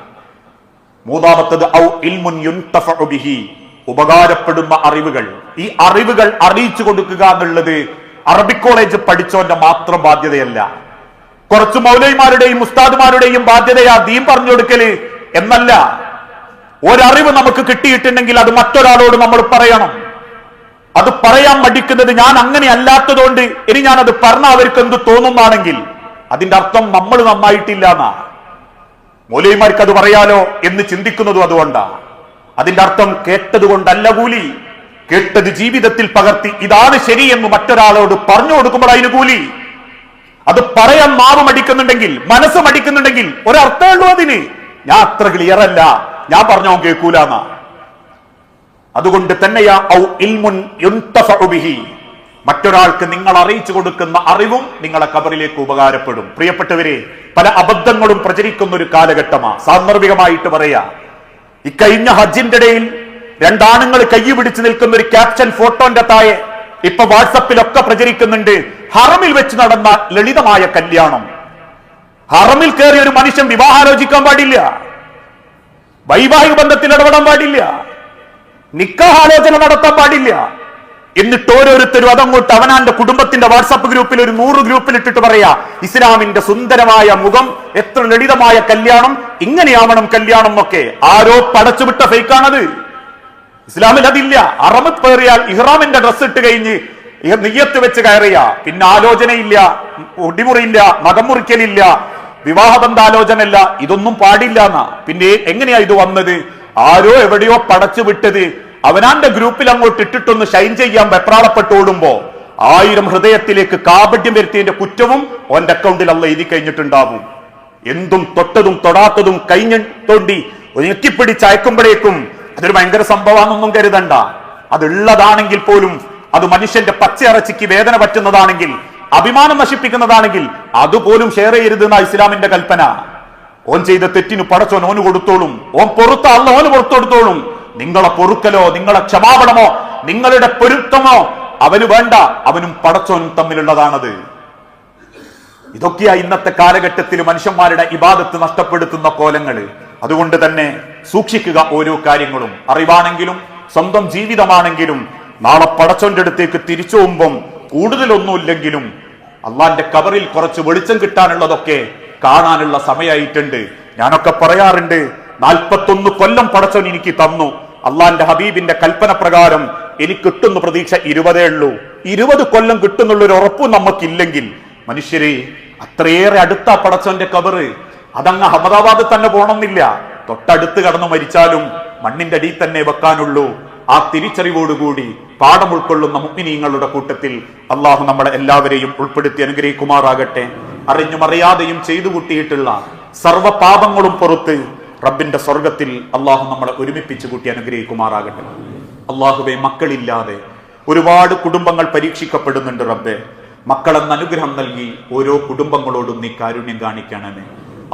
മൂന്നാമത്തത് ഔ ഇൽമുൻ യുൻതഫഉ ബിഹി, ഉപകാരപ്പെടുന്ന അറിവുകൾ. ഈ അറിവുകൾ അറിയിച്ചു കൊടുക്കുക എന്നുള്ളത് അറബിക് കോളേജ് പഠിച്ചോന്റെ മാത്രം ബാധ്യതയല്ല. കുറച്ച് മൗലവിമാരുടെയും ഉസ്താദുമാരുടെയും ബാധ്യതയാ ദീൻ പറഞ്ഞു കൊടുക്കല് എന്നല്ല. ഒരറിവ് നമുക്ക് കിട്ടിയിട്ടുണ്ടെങ്കിൽ അത് മറ്റൊരാളോട് നമ്മൾ പറയണം. അത് പറയാൻ മടിക്കുന്നത് ഞാൻ അങ്ങനെ അല്ലാത്തതുകൊണ്ട് ഇനി ഞാൻ അത് പറഞ്ഞ അവർക്ക് എന്ത് തോന്നുന്നാണെങ്കിൽ അതിന്റെ അർത്ഥം നമ്മൾ നന്നായിട്ടില്ല എന്നാ. മൗലവിമാർക്ക് അത് പറയാലോ എന്ന് ചിന്തിക്കുന്നതും അതുകൊണ്ടാ. അതിന്റെ അർത്ഥം കേട്ടത് കൊണ്ടല്ല കൂലി, കേട്ടത് ജീവിതത്തിൽ പകർത്തി ഇതാണ് ശരിയെന്ന് മറ്റൊരാളോട് പറഞ്ഞു കൊടുക്കുമ്പോൾ അതിന് കൂലി. അത് പറയാൻ മാവ് മടിക്കുന്നുണ്ടെങ്കിൽ, മനസ്സ് മടിക്കുന്നുണ്ടെങ്കിൽ ഒരർത്ഥമേ ഉള്ളൂ അതിന്. ഞാൻ അത്ര ക്ലിയർ അല്ല, ഞാൻ പറഞ്ഞോ കേൾക്കൂലെന്നാ. അതുകൊണ്ട് തന്നെയാ ഔ ഇൽമുൻ യുൻതഫഉ ബിഹി, മറ്റൊരാൾക്ക് നിങ്ങൾ അറിയിച്ചു കൊടുക്കുന്ന അറിവും നിങ്ങളെ കബറിലേക്ക് ഉപകാരപ്പെടും. പ്രിയപ്പെട്ടവരെ, പല അബദ്ധങ്ങളും പ്രചരിക്കുന്ന ഒരു കാലഘട്ടമാ. സാന്ദർഭികമായിട്ട് പറയാ, ഇക്കഴിഞ്ഞ ഹജ്ജിന്റെ ഇടയിൽ 2 ആണുങ്ങൾ കൈ പിടിച്ചു നിൽക്കുന്ന ഒരു ക്യാപ്ഷൻ ഫോട്ടോന്റെ താഴെ ഇപ്പൊ വാട്സപ്പിലൊക്കെ പ്രചരിക്കുന്നുണ്ട്. ഹറമിൽ വെച്ച് നടന്ന ലളിതമായ കല്യാണം. ഹറമിൽ കയറിയ ഒരു മനുഷ്യൻ വിവാഹാലോചിക്കാൻ പാടില്ല, വൈവാഹിക ബന്ധത്തിൽ ഇടപെടാൻ പാടില്ല, നിക്കാഹാലോചന നടത്താൻ പാടില്ല. എന്നിട്ട് ഓരോരുത്തരും അതങ്ങോട്ട് അവനാന്റെ കുടുംബത്തിന്റെ വാട്സാപ്പ് ഗ്രൂപ്പിൽ ഒരു 100 ഗ്രൂപ്പിൽ ഇട്ടിട്ട് പറയാ, ഇസ്ലാമിന്റെ സുന്ദരമായ മുഖം, എത്ര ലളിതമായ കല്യാണം, ഇങ്ങനെയാവണം കല്യാണം എന്നൊക്കെ. ആരോ പടച്ചുവിട്ട ഫേക്കാണത്. ഇസ്ലാമിൽ അതില്ല. ഹറമിൽ കയറിയാൽ ഇഹ്റാമിന്റെ ഡ്രസ് ഇട്ട് കഴിഞ്ഞ് നിയ്യത്ത് വെച്ച് കയറിയ പിന്നെ ആലോചനയില്ല, ഒടിമുറിയില്ല, നഖം മുറിക്കലില്ല, വിവാഹബന്ധാലോചന ഇല്ല, ഇതൊന്നും പാടില്ല എന്നാ. പിന്നെ എങ്ങനെയാ ഇത് വന്നത്? ആരോ എവിടെയോ പടച്ചു വിട്ടത് അവനാന്റെ ഗ്രൂപ്പിൽ അങ്ങോട്ട് ഇട്ടിട്ടൊന്ന് ഷൈൻ ചെയ്യാൻ വെപ്രാളപ്പെട്ടോടുമ്പോ 1000 ഹൃദയത്തിലേക്ക് കാപട്യം വരുത്തിയതിന്റെ കുറ്റവും ഓന്റെ അക്കൗണ്ടിൽ അല്ല എഴുതി കഴിഞ്ഞിട്ടുണ്ടാവും. എന്തും തൊട്ടതും തൊടാത്തതും കഴിഞ്ഞ് തോണ്ടി ഞെക്കിപ്പിടിച്ച് അയക്കുമ്പോഴേക്കും അതൊരു ഭയങ്കര സംഭവമാണെന്നൊന്നും കരുതണ്ട. അതുള്ളതാണെങ്കിൽ പോലും, അത് മനുഷ്യന്റെ പച്ചയിറച്ചിക്ക് വേദന പറ്റുന്നതാണെങ്കിൽ, അഭിമാനം നശിപ്പിക്കുന്നതാണെങ്കിൽ അതുപോലും ഷെയർ ചെയ്യരുതെന്ന ഇസ്ലാമിന്റെ കൽപ്പന. ഓൻ ചെയ്ത തെറ്റിന് പടച്ചോൻ ഓന് കൊടുത്തോളും, ഓൻ പൊറുത്ത അല്ല ഓന് പുറത്തു കൊടുത്തോളും. നിങ്ങളെ പൊറുക്കലോ നിങ്ങളെ ക്ഷമാപണമോ നിങ്ങളുടെ പൊരുത്തമോ അവന് വേണ്ട, അവനും പടച്ചോനും തമ്മിലുള്ളതാണത്. ഇതൊക്കെയാ ഇന്നത്തെ കാലഘട്ടത്തിൽ മനുഷ്യന്മാരുടെ ഇബാദത്ത് നഷ്ടപ്പെടുത്തുന്ന കോലങ്ങള്. അതുകൊണ്ട് തന്നെ സൂക്ഷിക്കുക ഓരോ കാര്യങ്ങളും. അറിവാണെങ്കിലും സ്വന്തം ജീവിതമാണെങ്കിലും നാളെ പടച്ചോന്റെ അടുത്തേക്ക് തിരിച്ചു പോകുമ്പം കൂടുതലൊന്നുമില്ലെങ്കിലും അള്ളാന്റെ കബറിൽ കുറച്ച് വെളിച്ചം കിട്ടാനുള്ളതൊക്കെ കാണാനുള്ള സമയമായിട്ടുണ്ട്. ഞാനൊക്കെ പറയാറുണ്ട്, 41 കൊല്ലം പടച്ചോൻ എനിക്ക് തന്നു. അള്ളാന്റെ ഹബീബിന്റെ കൽപ്പന പ്രകാരം എനിക്ക് കിട്ടുന്ന പ്രതീക്ഷ 20 ഉള്ളൂ. 20 കൊല്ലം കിട്ടുന്നുള്ളൊരു ഉറപ്പും നമുക്കില്ലെങ്കിൽ മനുഷ്യരെ അത്രയേറെ അടുത്ത പടച്ചോന്റെ കബറ്. അതങ്ങ് അഹമ്മദാബാദ് തന്നെ പോണമെന്നില്ല, തൊട്ടടുത്ത് കടന്നു മരിച്ചാലും മണ്ണിന്റെ അടിയിൽ തന്നെ വെക്കാനുള്ളൂ. ആ തിരിച്ചറിവോടുകൂടി പാഠം ഉൾക്കൊള്ളുന്ന മുഅ്മിനീങ്ങളുടെ കൂട്ടത്തിൽ അള്ളാഹു നമ്മളെ എല്ലാവരെയും ഉൾപ്പെടുത്തി അനുഗ്രഹിക്കുമാറാകട്ടെ. അറിഞ്ഞും അറിയാതെയും ചെയ്തു കൂട്ടിയിട്ടുള്ള സർവ്വ പാപങ്ങളും പുറത്ത് റബ്ബിന്റെ സ്വർഗത്തിൽ അള്ളാഹു നമ്മളെ ഒരുമിപ്പിച്ചു കൂട്ടി അനുഗ്രഹിക്കുമാറാകട്ടെ. അള്ളാഹുവെ, മക്കളില്ലാതെ ഒരുപാട് കുടുംബങ്ങൾ പരീക്ഷിക്കപ്പെടുന്നുണ്ട്. റബ്ബെ, മക്കളെന്ന അനുഗ്രഹം നൽകി ഓരോ കുടുംബങ്ങളോടും നീ കാരുണ്യം കാണിക്കണമേ.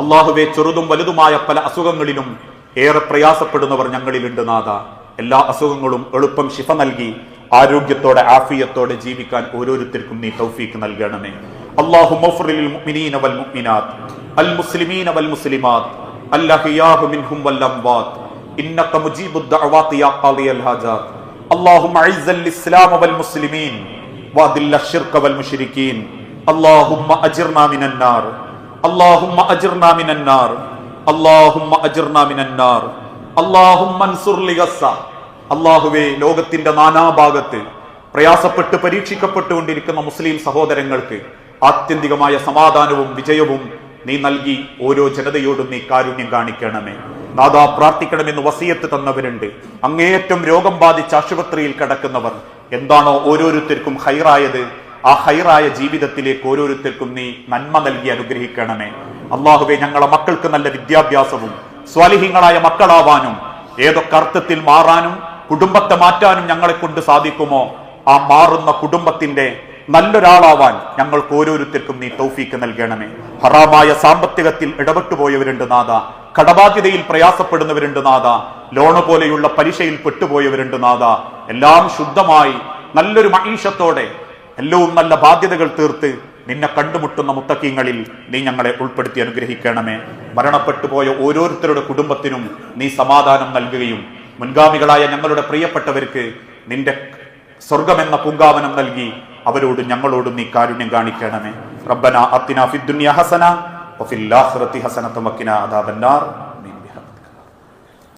അള്ളാഹുവെ, ചെറുതും വലുതുമായ പല അസുഖങ്ങളിലും ഏറെ പ്രയാസപ്പെടുന്നവർ ഞങ്ങളിലുണ്ട് നാഥ. എല്ലാ അസുഖങ്ങളും എളുപ്പം ശിഫ നൽകി ആരോഗ്യത്തോടെ ആഫിയത്തോടെ ജീവിക്കാൻ ഓരോരുത്തർക്കും നീ തൗഫീഖ് നൽകണമേ. അല്ലാഹുമ്മ ഗ്ഫിർ ലിൽ മുഅ്മിനീന വൽ മുഅ്മിനാത്ത് അൽ മുസ്ലിമീന വൽ മുസ്ലിമാത്ത് അൽ അഹ്യാഹു മിൻഹും വൽ അംവാത്ത് ഇന്നക മുജീബുദ് ദഅവാതി യാ ഖാദിയൽ ഹാജാത്ത്. അല്ലാഹുമ്മ അഇസ്സൽ ഇസ്ലാമ വൽ മുസ്ലിമീൻ വഅദില്ല അശ്ശിർക വൽ മുശ്രികീൻ. അല്ലാഹുമ്മ അജിർനാ മിനൻ നാർ. അല്ലാഹുമ്മ അജിർനാ മിനൻ നാർ. അല്ലാഹുമ്മ അജിർനാ മിനൻ നാർ. അല്ലാഹുമ്മ അൻസുർ ലിഗസ്സ. അല്ലാഹുവേ, ലോകത്തിന്റെ നാനാഭാഗത്ത് പ്രയാസപ്പെട്ട് പരീക്ഷിക്കപ്പെട്ടുകൊണ്ടിരിക്കുന്ന മുസ്ലിം സഹോദരങ്ങൾക്ക് ആത്യന്തികമായ സമാധാനവും വിജയവും നീ നൽകി ഓരോ ജനതയോടും നീ കാരുണ്യം കാണിക്കണമേ. നാദാ, പ്രാർത്ഥിക്കണമെന്ന് വസിയത്ത് തന്നവരുണ്ട്. അങ്ങേയറ്റം രോഗം ബാധിച്ച് ആശുപത്രിയിൽ കിടക്കുന്നവർ. എന്താണോ ഓരോരുത്തർക്കും ഹൈറായത് ആ ഹൈറായ ജീവിതത്തിലേക്ക് ഓരോരുത്തർക്കും നീ നന്മ നൽകി അനുഗ്രഹിക്കണമേ. അള്ളാഹുവേ, ഞങ്ങളെ മക്കൾക്ക് നല്ല വിദ്യാഭ്യാസവും സ്വാലിഹീങ്ങളായ മക്കളാവാനും ഏതൊക്കെ അർത്ഥത്തിൽ മാറാനും കുടുംബത്തെ മാറ്റാനും ഞങ്ങളെ കൊണ്ട് സാധിക്കുമോ ആ മാറുന്ന കുടുംബത്തിന്റെ നല്ലൊരാളാവാൻ ഞങ്ങൾക്ക് ഓരോരുത്തർക്കും നീ തൗഫീക്ക് നൽകണമേ. ഹറാമായ സാമ്പത്തികത്തിൽ ഇടപെട്ടുപോയവരുണ്ട് നാഥ, കടബാധ്യതയിൽ പ്രയാസപ്പെടുന്നവരുണ്ട് നാഥ, ലോണ് പോലെയുള്ള പലിശയിൽ പെട്ടുപോയവരുണ്ട് നാഥ. എല്ലാം ശുദ്ധമായി നല്ലൊരു മഈശത്തോടെ എല്ലവും നല്ല ബാധ്യതകൾ തീർത്ത് നിന്നെ കണ്ടുമുട്ടുന്ന മുത്തക്കീങ്ങളിൽ നീ ഞങ്ങളെ ഉൾപ്പെടുത്തി അനുഗ്രഹിക്കണമേ. മരണപ്പെട്ടു പോയ ഓരോരുത്തരുടെ കുടുംബത്തിനും നീ സമാധാനം നൽകുകയും മുൻഗാമികളായ ഞങ്ങളുടെ പ്രിയപ്പെട്ടവർക്ക് നിന്റെ സ്വർഗമെന്ന പൂങ്കാവനം നൽകി അവരോടും ഞങ്ങളോടും നീ കാരുണ്യം കാണിക്കണമേ. റബ്ബന അത്തിനാ ഫിദ്ദുനിയ ഹസന വഫിൽ ആഖിറതി ഹസനത വഖിനാ അദാബന്നാർ.